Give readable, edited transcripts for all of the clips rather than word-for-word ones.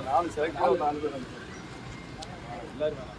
நாலு செலக்ட் நாலு பேர் எல்லாரும்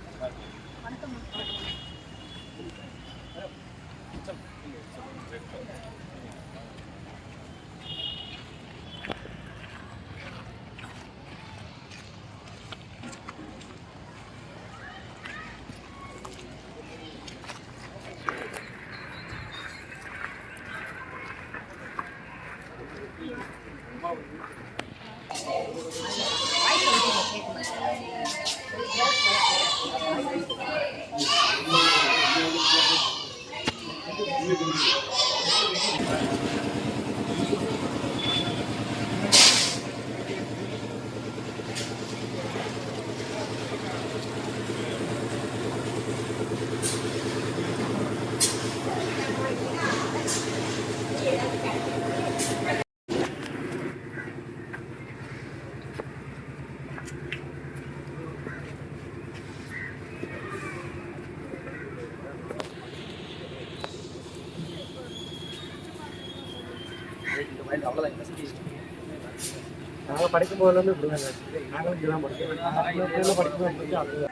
நாங்கள் படிக்கும் போதுலேருந்து இப்படி தான் நாங்களும் இங்கே தான் படிக்கிறோம் படிக்கும்போது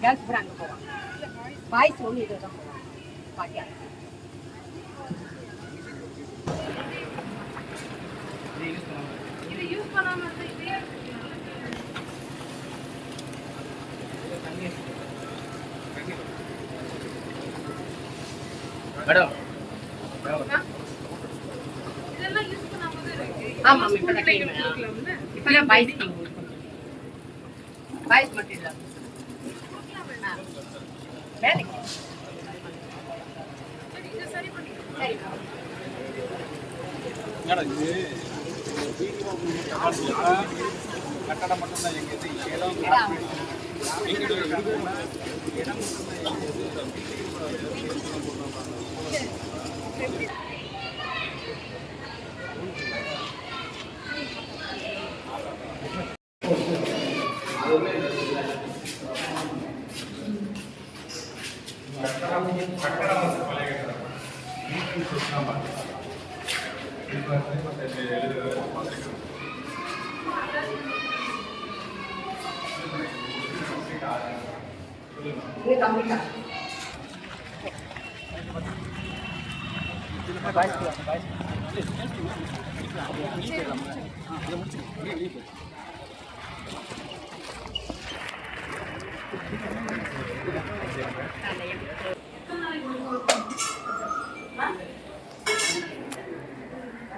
கேர்ள்ஸ் கூட அங்கே போவாங்க, பாய்ஸ் ஒன்று இதில் தான் போவாங்க. பாட்டியா இதை யூஸ் பண்ணாமல் மேடம் ஆமாம் இப்போதான் பாய்ஸ் பாய்ஸ் மட்டும் இல்லை வேலைக்கு சரி கட்டடம் மட்டும்தான் எங்க இடம்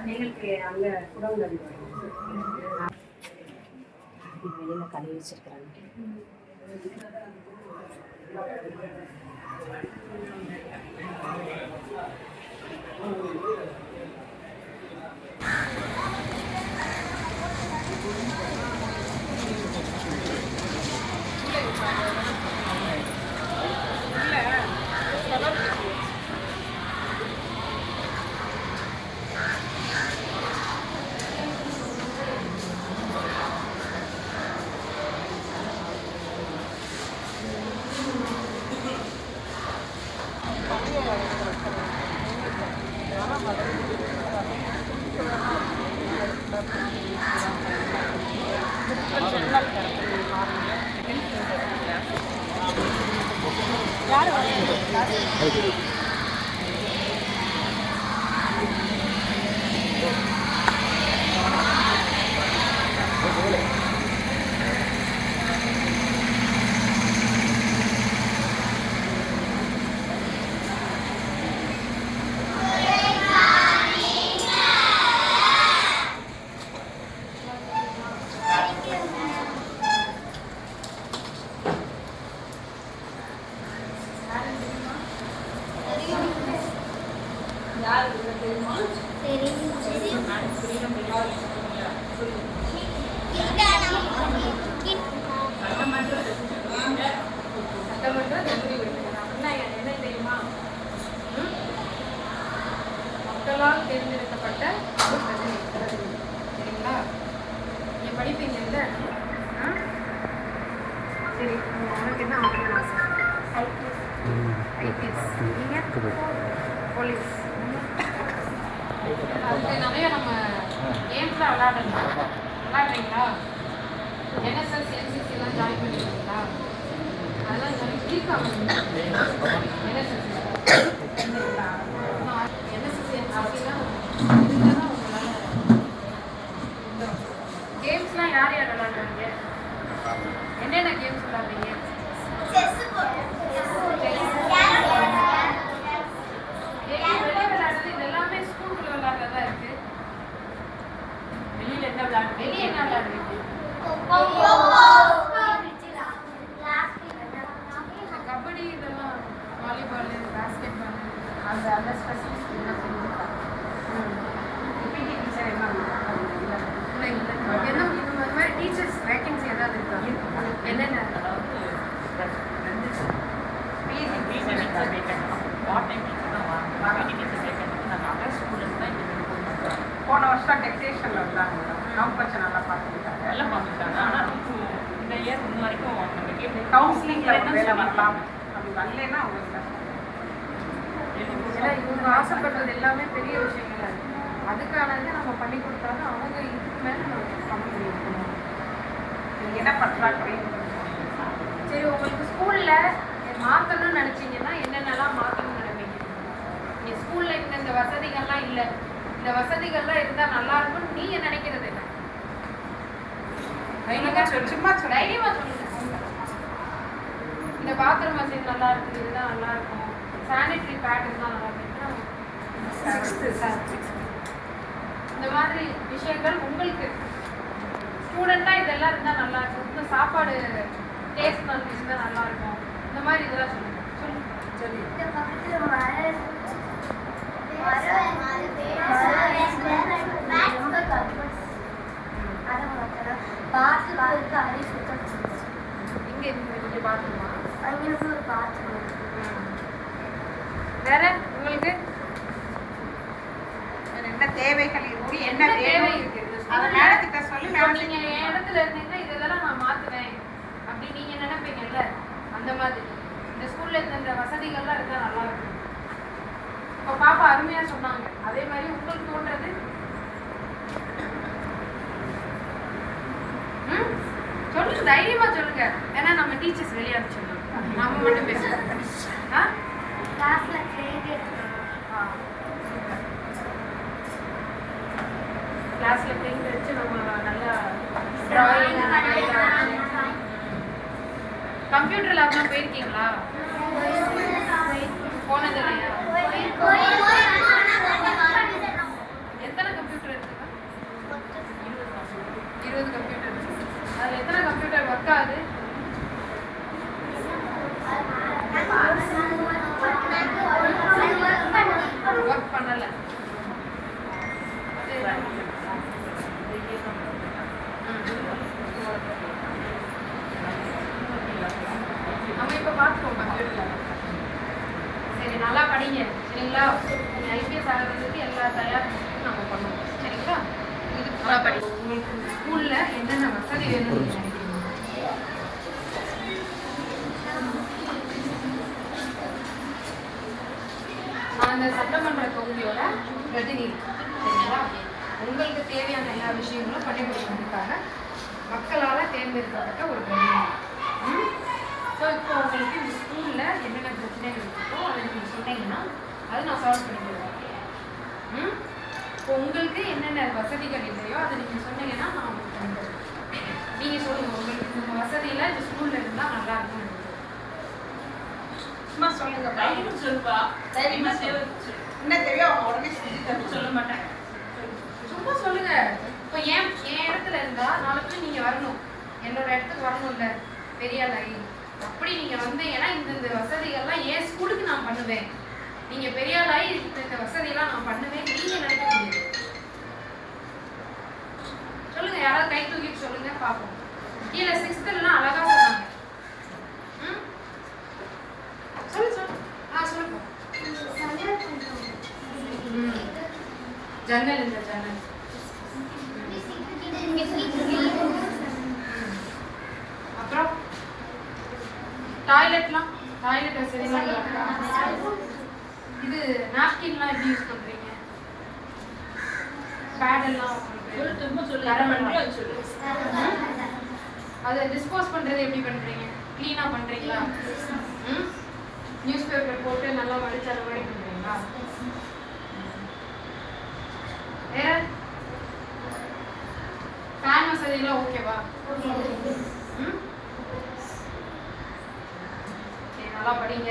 எங்களுக்கு அங்கே குடவுல வெளியில் கழுவி வச்சிருக்கிறாங்க. மக்களால் தேர்ந்தெடுக்கப்பட்ட சரிங்களா? நீங்க படிப்பீங்கல்ல? சரி, உனக்கு என்ன ஆகணும்னு ஆசை? ஐபிஎஸ். நீங்க போலீஸ். அதுக்கு நிறைய நம்ம கேம்ஸ்லாம் விளையாடுறீங்களா? NSS, NCC எல்லாம் ஜாயின் பண்ணிருக்கீங்களா? அதெல்லாம் நிறைய இருக்காங்க. NSS கேம்ஸ்லாம் யார் யார் விளையாடுறாங்க? என்னென்ன கேம்ஸ் விளையாடுறீங்க? வெளியே விளையாடுறது இது எல்லாமே ஸ்கூலுக்குள்ள விளையாடுறதா இருக்கு. வெளியே என்ன விளையாடுறீங்க? கபடி இதெல்லாம், வாலிபால், பாஸ்கெட் பால், அந்த ஸ்பெஷலிஸ்ட் எல்லாம் தெரிஞ்சுக்கலாம். பிடி டீச்சர் என்ன என்ன இந்த மாதிரி டீச்சர்ஸ் வேகன்சி ஏதாவது இருக்கா? என்னென்ன போன வருஷம் டெக்ஸ்டைல்ல வந்தாங்க. அவங்க கொஞ்சம் நல்லா பார்த்துக்கிட்டாங்க. எல்லாம் பார்த்துக்கிட்டாங்க. ஆனால் இந்த இயர் இன்ன வரைக்கும் நம்ம கவுன்சிலிங்ல வேலை வரலாம் அப்படி வரலன்னா அவங்க இவங்க ஆசைப்படுறது எல்லாமே பெரிய விஷயங்களா இருக்கு. அதுக்கானது நம்ம பண்ணி கொடுத்தாலும் அவங்க இதுக்கு மேலே நம்ம பண்ண முடியும். என்ன பற்றாக்குறை? சரி, உங்களுக்கு ஸ்கூல்ல மாற்றணும்னு நினைச்சீங்கன்னா என்னென்னலாம் மாற்றணும்னு நினைப்பீங்க? நீ ஸ்கூல்ல இந்த வசதிகள்லாம் இல்லை, இந்த வசதிகள்லாம் இருந்தால் நல்லா இருக்கும்னு நீங்க நினைக்கிறது என்ன? சும்மா தைரியமா சொல்லுங்க. இந்த பாத்ரூம் வசதி நல்லா இருக்குது, இதுதான் நல்லா இருக்கும், சானிட்டரி பேட் இருந்தால் நல்லா இருக்கும், இந்த மாதிரி விஷயங்கள் உங்களுக்கு ஸ்டூடெண்ட்டாக இதெல்லாம் இருந்தால் நல்லா இருக்கும், இந்த சாப்பாடு டேஸ்ட் இருந்தால் நல்லா இருக்கும், இந்த மாதிரி இதெல்லாம் சொல்லுங்க. இங்கே இங்கே பாத்ரூமா? வேற உங்களுக்கு என்ன தேவைகள் இருக்கு, என்ன தேவை இருக்கு? அதை மேடத்திட்ட சொல்லி நீங்க என் இடத்துல இருந்தீங்கன்னா இதெல்லாம் நான் மாத்துவேன் அப்படி நீங்க நினைப்பீங்கல்ல, அந்த மாதிரி இந்த ஸ்கூல்ல இந்த வசதிகள்லாம் இருந்தா நல்லா இருக்கும். இப்போ பாப்பா அருமையா சொன்னாங்க, அதே மாதிரி உங்களுக்கு தோன்றது சொல்லுங்க, தைரியமா சொல்லுங்க. ஏன்னா நம்ம டீச்சர்ஸ் வெளியே அனுப்பிச்சிடலாம், நம்ம மட்டும் பேசலாம். கிளாஸ்ல பெயிண்ட் வச்சு நம்ம நல்லா டிராயிங். கம்ப்யூட்டர் லேப்லாம் போயிருக்கீங்களா? போனது இல்லையா? எத்தனை கம்ப்யூட்டர் இருக்குங்க? 20 கம்ப்யூட்டர் இருக்கு. அதில் எத்தனை கம்ப்யூட்டர் ஒர்க் ஆகுது? ஒர்க் பண்ணலை. நம்ம இப்போ பார்த்துக்கோங்க கம்ப்யூட்டரில். சரி, நல்லா படிங்க சரிங்களா? நீங்கள் ஐபிஎஸ் ஆகிறதுக்கு எல்லா தயாரிப்பும் நம்ம பண்ணுவோம் சரிங்களா? இது நல்லா படிங்க. உங்களுக்கு ஸ்கூலில் என்னென்ன வசதி வேணும்னு நினைக்கிறீங்க? அந்த சட்டமன்ற தொகுதியோட பிரதிநிதி சரிங்களா? உங்களுக்கு தேவையான எல்லா விஷயங்களும் பண்ணி கொடுக்கறதுக்காக மக்களால் தேர்ந்தெடுக்கப்பட்ட ஒரு பிரதிநிதி. ஸோ இப்போ உங்களுக்கு இந்த ஸ்கூலில் என்னென்ன பிரச்சனைகள் இருக்கோ அதை நீங்கள் சொன்னீங்கன்னா அதை நான் சால்வ் பண்ணி கொடுப்பேன். இப்போ உங்களுக்கு என்னென்ன வசதிகள் இல்லையோ அதை நீங்கள் சொன்னீங்கன்னா நான் உங்களுக்கு பண்ணி கொடுப்பேன். நீங்கள் சொல்லுங்கள், உங்களுக்கு இந்த வசதியில் இந்த ஸ்கூலில் இருந்தால் நல்லா இருக்கும்னு சும்மா சொல்லுங்க. தைரியம் சொல்லுப்பா. தைரியமா என்ன தெரியும் அவங்க உடனே செஞ்சு சொல்ல மாட்டேன். சும்மா சொல்லுங்க. இப்போ என் இடத்துல இருந்தா நாளைக்கு நீங்க வரணும், என்னோட இடத்துக்கு வரணும்ல, பெரியாளை அப்படி நீங்க வந்தீங்கன்னா இந்த வசதிகள்லாம் என் ஸ்கூலுக்கு நான் பண்ணுவேன். நீங்க பெரியாளாயி இந்த வசதியெல்லாம் நான் பண்ணுவேன் நீங்க நினைக்க முடியாது. சொல்லுங்க, யாராவது கை தூக்கிட்டு சொல்லுங்க பார்ப்போம். கீழே 6th அழகா சொன்னாங்க. சொல்லு சொல்லு. சொல்லுங்க. ஜன்னல், இந்த ஜன்னல். அப்புறம் டாய்லெட்லாம், டாய்லெட் வசதிலாம் இது நாப்கின்லாம் எப்படி யூஸ் பண்றீங்க? பேடெல்லாம் சொல்லு. அதை டிஸ்போஸ் பண்ணுறது எப்படி பண்ணுறீங்க? க்ளீனாக பண்ணுறீங்களா? நியூஸ் பேப்பர் போட்டு நல்லா மடிச்சு அந்த மாதிரி பண்ணுறீங்களா? வேற ஃபேன் வசதியெல்லாம் ஓகேவா? சரி, நல்லா படிங்க.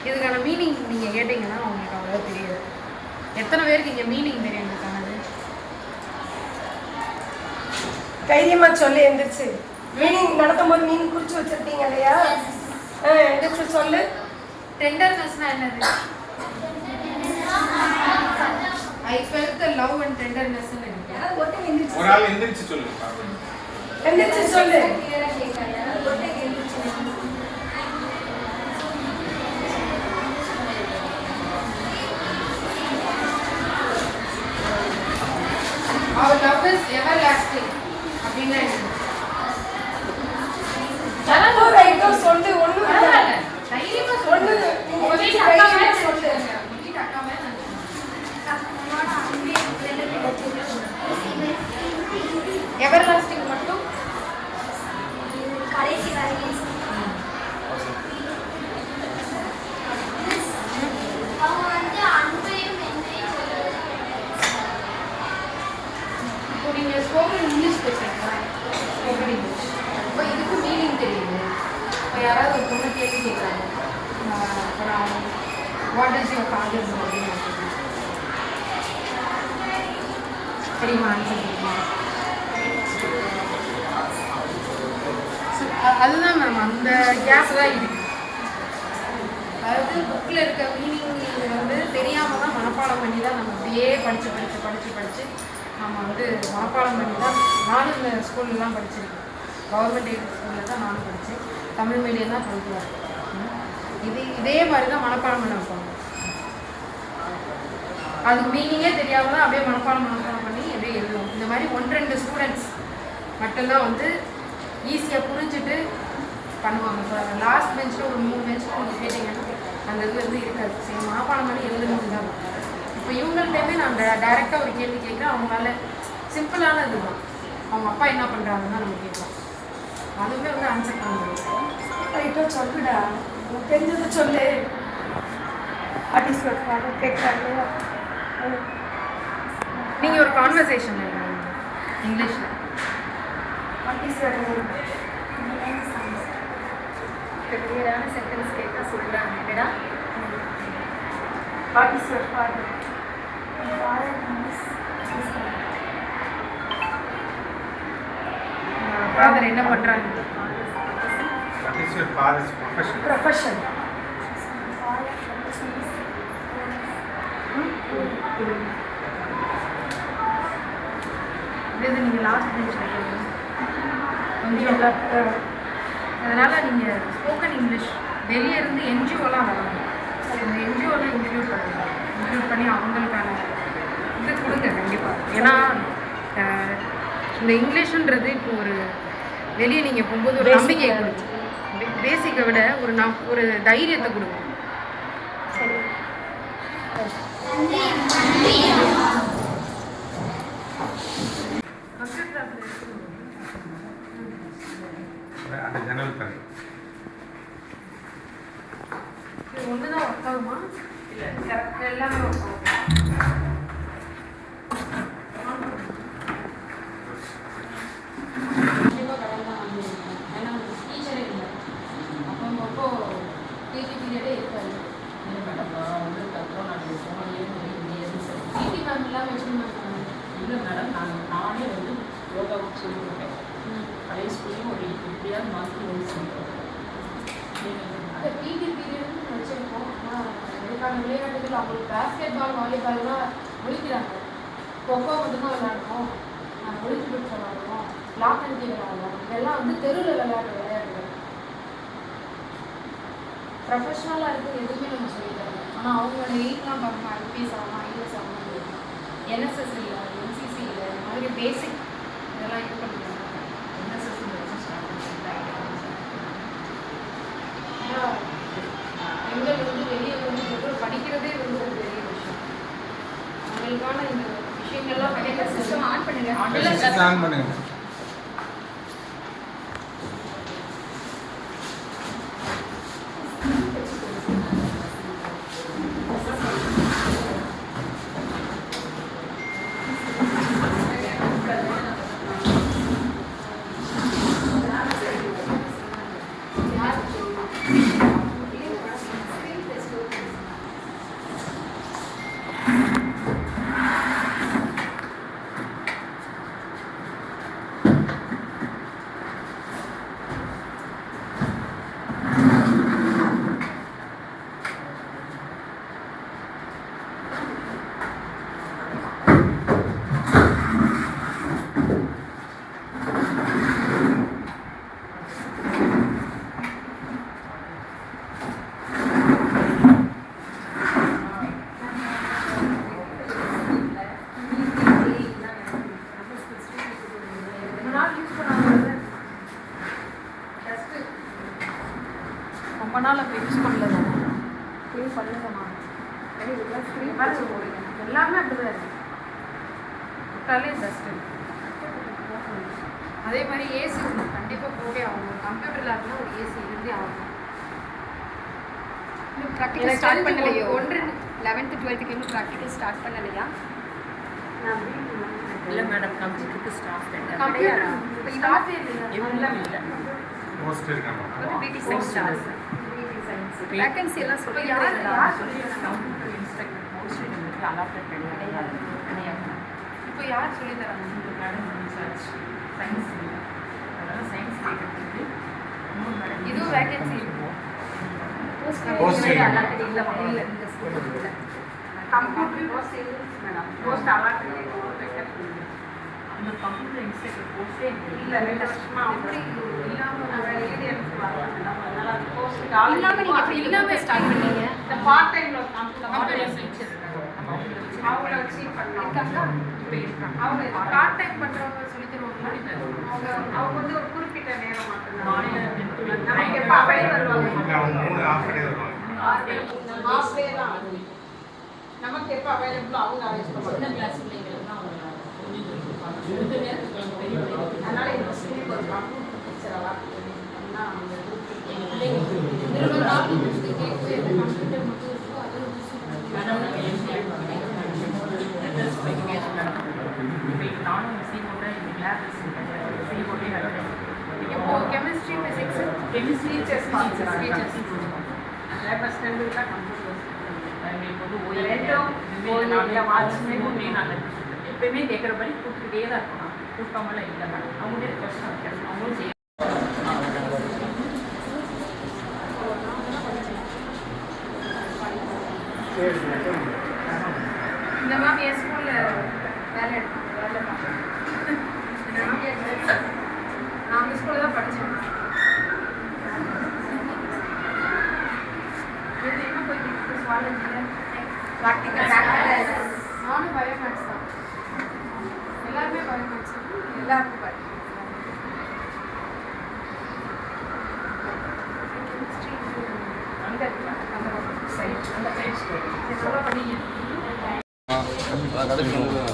இதுக்கான மீனிங் நீங்கள் கேட்டிங்கன்னா உங்களுக்கு அவ்வளோ தெரியாது. எத்தனை பேருக்கு இங்கே மீனிங் தெரியும் இதுக்கானது? தைரியமா சொல்லு. எந்திரிச்சு மீனிங் நடத்தும் போது மீனிங் குறிச்சு வச்சிருப்பீங்க இல்லையா? எந்திரிச்சு சொல்லு. டெண்டர்னஸ்னா என்னது? I felt the love and tenderness. ஒரு ஆள் எந்திரிச்சு சொல்லு. எந்திரிச்சு சொல்லு. Our love is everlasting. அப்படின்னா என்ன? ஜனனோ ரைட்டோ சொல்லு. ஒண்ணு இல்ல. தைரியமா ஒண்ணு சொல்லு. நீங்க தைரியமா சொல்லு. உங்களுக்கு அக்கா மேல எவர்லாஸ்டிங் மட்டும் கடைசி வரைக்கும் அவங்க வந்து அன்பையும் மென்மையும் சொல்லுவது. இப்போ நீங்கள் ஸ்போக்கன் இங்கிலீஷ் பேசுறீங்களா? ஸ்போக்கன் இங்கிலீஷ் இப்போ இதுக்கு மீனிங் தெரியுது. இப்போ யாராவது ஒரு பொண்ணு கேள்வி கேட்குறாங்க, இப்போ நான் வாட் இஸ் யுவர் ஃபாதர்ஸ் அப்படின்னு நான் கேட்குறேன், தெரியுமா? ஆன்சர் தெரியுமா? அதுதான் மேம், அந்த கேப் தான் இருக்கு. அதாவது புக்கில் இருக்க மீனிங் வந்து தெரியாமல் தான் மனப்பாடம் பண்ணி தான் நம்ம அப்படியே படித்து நம்ம வந்து மனப்பாடம் பண்ணி தான். நானும் இந்த ஸ்கூல்லலாம் படிச்சிருக்கேன். கவர்மெண்ட் எய்டட் ஸ்கூலில் தான் நானும் படித்தேன். தமிழ் மீடியம் தான் படிக்கிறாங்க. இதே மாதிரி தான் மனப்பாடம் பண்ண வைப்பாங்க. அதுக்கு மீனிங்கே தெரியாமல் தான் அப்படியே மனப்பாடம் பண்ணி அப்படியே எழுதுவோம். இந்த மாதிரி 1-2 ஸ்டூடெண்ட்ஸ் மட்டும்தான் வந்து ஈஸியாக புரிஞ்சுட்டு பண்ணுவாங்க. இப்போ லாஸ்ட் பெஞ்சில் ஒரு 3 பெஞ்சில் உங்களுக்கு கேட்டிங்கன்னா அந்த இது வந்து இருக்காது. சரி, மனப்பாடம் பண்ணி எழுதணும் தான். இப்போ இவங்கள்டையுமே நான் டைரெக்டாக ஒரு கேள்வி கேட்குறேன். அவங்களால சிம்பிளான இதுதான், அவங்க அப்பா என்ன பண்ணுறாங்கன்னு நம்ம கேட்கலாம். அதுவுமே வந்து ஆன்சர் பண்ண முடியும். ரைட்டோ சொல்லுடா. உனக்கு தெரிஞ்சதை சொல்லு. அடிஸ்வர்ஃபாக கேட்குறாங்க. நீங்கள் ஒரு கான்வர்சேஷன் இங்கிலீஷில் கிளியரான சென்டென்ஸ் கேட்க சொல்கிறாங்க இல்லைடா? ஃபாதர் என்ன பண்ணுறாங்க? What is your father's profession? Profession. இது நீங்கள் லாஸ்ட் பெஞ்சில் கேட்குறீங்க கொஞ்சம். அதனால் நீங்கள் ஸ்போக்கன் இங்கிலீஷ் வெளியே இருந்து என்ஜிஓலாம் வரணும். இந்த என்ஜிஓலாம் இன்க்ளூட் பண்ணி அவங்களுக்கான இது கொடுங்க கண்டிப்பாக. ஏன்னா இந்த இங்கிலீஷுன்றது இப்போ ஒரு வெளியே நீங்கள் போகும்போது ஒரு நம்பிக்கை கொடுக்கும். பேசிக்கை விட ஒரு தைரியத்தை கொடுக்கும். சரி, அந்த ஜன்னல் தண்ணி இது ஒன்று தான் ஒர்க் ஆகுமா? இல்லை கரெக்ட் எல்லாமே ஒர்க் ஆகும். கண்டிப்பாக கடன் தான் வாங்கியிருக்கேன். ஏன்னா டீச்சரே இல்லை. அப்போ பிடி பீரியடே இருக்காது. பிடி மேம் இல்லாமல் எப்படி மேம்? இல்லை மேடம், நானே வந்து யோகாவுக்கு சொல்லி கொடுப்பேன். பழைய ஸ்கூல்லையும் ஒரு எப்படியாவது மாற்றி சொல்லிடுவேன். அந்த பிடி பீரியட்னு வச்சுருக்கோம். ஆனால் இதுக்கான விளையாட்டுகள் அவங்களுக்கு பேஸ்கெட் பால் வாலிபால்லாம் ஒழிக்கிறாங்க. கொக்கோ மட்டும்தான் விளையாடணும், ஒழிச்சு பிடிச்ச விளையாடணும், லாக் அண்ட் கீ விளையாடணும். இதெல்லாம் வந்து தெருவில் விளையாடுற விளையாட்டுகள். ப்ரொஃபஷ்னலாக இருக்குது எதுவுமே நம்ம சொல்லித்தரோம். ஆனால் அவங்களோட எயிட்லாம் பார்க்கணும், ஐபிஎஸ் ஆகணும், ஐஎஸ் ஆகணும், என்எஸ்எஸ் இல்லை, என்சிசி இல்லை, இந்த மாதிரி பேசிக் இதெல்லாம் இது பண்ணிக்கிறாங்க. என்எஸ்எஸ் வச்சு ஸ்டார்ட் பண்ணிட்டாங்க. பெண்கள் வந்து வெளியே வந்து படிக்கிறதே வந்து ஒரு பெரிய விஷயம். அவங்களுக்கான இந்த விஷயங்கள்லாம் கிடையாது. சிஸ்டம் ஆன் பண்ணுங்க. ஆன் பண்ணுங்க. ரொம்ப நாள் அப்போ யூஸ் பண்ணல தானே, க்ளீன் பண்ணுங்கம்மா. ஸ்க்ரீன் வச்சு போடுங்க. எல்லாமே அப்படிதான் இருக்குது. விட்டாலே டஸ்ட்டு. அதே மாதிரி ஏசி ஒன்று கண்டிப்பாக போட்டே ஆகணும். கம்ப்யூட்டர் லேப்னா ஒரு ஏசி இருந்தே ஆகணும். இன்னும் ப்ராக்டிக்கல் ஸ்டார்ட் பண்ணலையோ? 11th 12th இன்னும் ப்ராக்டிக்கல் ஸ்டார்ட் பண்ணலையா? இல்லை மேடம், கம்ப்யூட்டருக்கு ஸ்டாஃப் கம்ப்யூட்டர் இப்போ ஸ்டார்ட்டே இல்லை. எவ்வளோ இல்லை. போஸ்ட் இருக்காங்க. வந்து பிடி சயின்ஸ் ஸ்டார்ஸ் வேகன்சி எல்லாம் இப்போ சொல்லி யார் கம்ப்யூட்டர் இன்ஸ்ட்ரக்டர் போஸ்ட் எங்களுக்கு அலாட்டட் கிடையாது. இப்போ யார் சொல்லி தராங்க? மேடம் ரிசர்ச் சயின்ஸ் இல்லை, அதனால் சயின்ஸ் கேட்கறதுக்கு இதுவும் வேகன்சி இருக்கும். போஸ்ட் அல்லாட்டட் இல்லை இல்லை இந்த ஸ்கூலில் computer post madam post allot அந்த கம்ப்யூட்டர் இன்ஸ்ட்ரக்டர் போஸ்ட்டே இல்லை 2 வருஷமா எப்படி இல்லாமல் ஏடிஎம்க்கு வரலாம் மேடம். அதனால அது போஸ்ட்டுக்கு இல்லாமல் நீங்கள் எப்படி இல்லாமல் ஸ்டார்ட் பண்ணீங்க? இந்த பார்ட் டைம்ல ஒரு கம்ப்யூட்டர் அவங்கள அவங்கள வச்சு பண்ணலாம். இப்போ இருக்காங்க. அவங்க பார்ட் டைம் பண்ணுறவங்க சொல்லி தருவாங்க. அவங்க வந்து ஒரு குறிப்பிட்ட நேரம் மட்டும்தான். மாநில நமக்கு எப்போ அவையே வருவாங்க? அவங்க 3 ஆஃப் டே வருவாங்க. ஹாஃப் டே தான் அது. நமக்கு எப்போ அவைலபிளோ அவங்க அரேஞ்ச் சின்ன பண்ணுவாங்க. கிளாஸ் பிள்ளைங்களுக்கு தான் அவங்க கொஞ்சம் நேரத்துக்கு பெரிய அதனால இந்த ஸ்கூலுக்கு ஒரு கம்ப்யூட்டர் டீச்சர் அலாட் பண்ணா அவங்க எங்கள் பிள்ளைங்களுக்கு திரும்ப டாக்குமெண்ட்ஸ் கேட்கவே கம்ப்யூட்டர் மட்டும் இருக்கோ அது மேடம் நாங்கள் எம்சிஆர் லெட்டர்ஸ் வெரிஃபிகேஷன் நடக்கும். இப்போ நானும் சிஓட இந்த கிளாஸஸ் சிஓடே இப்போ chemistry physics chemistry teachers sponsor teachers labour standard தான் கம்ப்யூட்டர். எங்களுக்கு வந்து ரெண்டும் ஓய்வு வாட்ச்மேன் எப்பயுமே கேட்குறபடி கூப்பிட்டுட்டே தான் இருக்கணும். கூப்பிட்டாமலாம் இல்லை மேடம். அவங்களே கொஸ்டின் வைக்கணும், அவங்களும் செய்ய இந்த மேம் என் ஸ்கூலில் வேலை எடுக்கும் வேலை பார்க்குறேன். நான் அந்த ஸ்கூலில் தான் படித்தேன். என்ன போயிட்டு சுவாலஜியில் ப்ராக்டிக்கல் நானும் பயோமேக்ஸ் தான். எல்லாருமே பயோமேக்ஸ் எல்லாருக்கும் படிக்கும். கெமிஸ்ட்ரி அந்த சைட் நல்லா படிங்க. கடைசி